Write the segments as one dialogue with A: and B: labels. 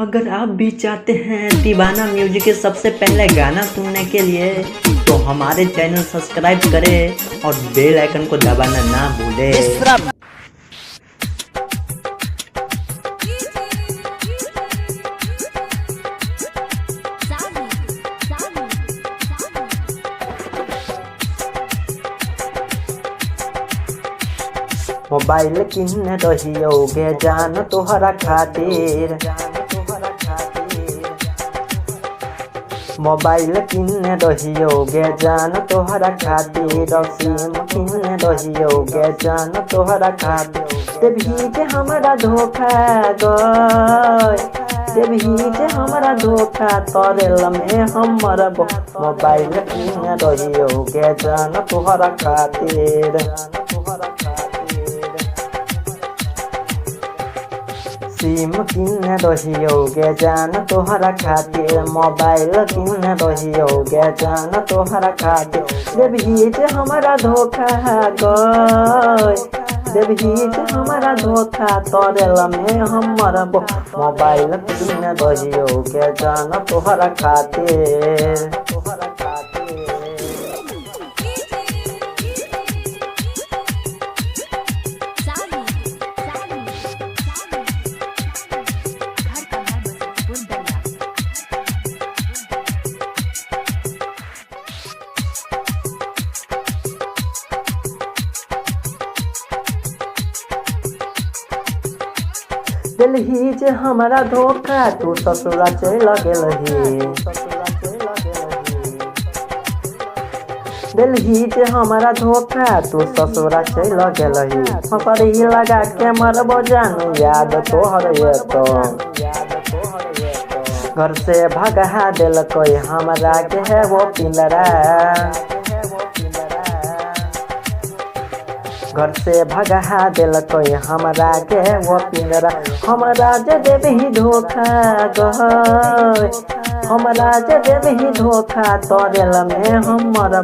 A: अगर आप भी चाहते हैं दीवाना म्यूजिक के सबसे पहले गाना सुनने के लिए तो हमारे चैनल सब्सक्राइब करें और बेल आइकन को दबाना ना भूलें। मोबाइल किन रहियोगे जान तोहरा खातिर, मोबाइल किन रहियोगे जान तोहरा खातिर, सिम किन रहियोगे जान तोहरा खातिर। देवी जे हमरा धोखा गय, देवी जे हमरा धोखा तोरेल में हमर मोबाइल किन रहियोगे जान तोहरा खातिर। सिम किन रहियोगे जान तोहरा खातिर, मोबाइल किन रहियोगे जान तोहरा खातिर। देवी जे हमरा धोखा गय, देवी जे हमरा धोखा तोरेल में हमर मोबाइल किन रहियोगे जान तोहरा खातिर। दिलही जे हमरा धोखा तू ससुरा चल गेलही, दिलही जे हमरा धोखा तू ससुरा चल गेलही। फकड़ी लगा के मरबो जानू याद तोहर तो, घर से भगा दिल कोई हमरा के है वो पिंजरा, घर से भगा दिल कोई हमरा के वो पिंजरा। हमरा जे देवी धोखा गय, हमरा जे देवी धोखा तोरेल में हमर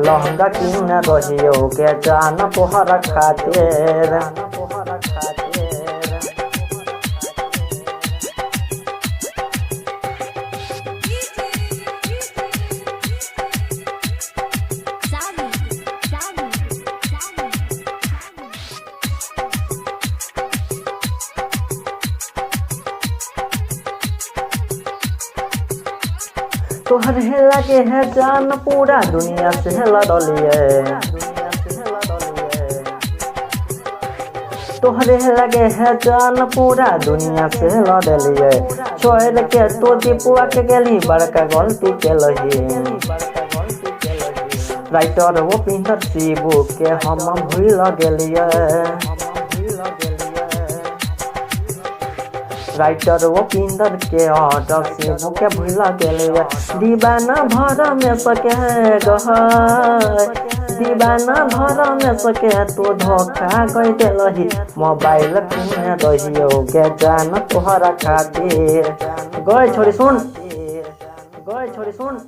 A: लहंगा किन रहियोगे जान तोहरा खातिर। तोहर लगे है जान पूरा दुनिया से लड़लिए, तोहरे लगे है जान पूरा दुनिया से लड़लिए। छोड़ के तो दीपुआ के गेली बड़का गलती के लही, राइटर वो पिंटर शिबू के हम भूल गेलिए, राइटर वो पिंदर के ऑर्डर शिबू के भूल गेलिए। दीवाना भर में सके गय, दीवाना भर में सके तू धोखा गई दिलही। मोबाइल किन रहियोगे जान तोहरा खातिर। गय छोड़ी सुन, गय छोड़ी सुन।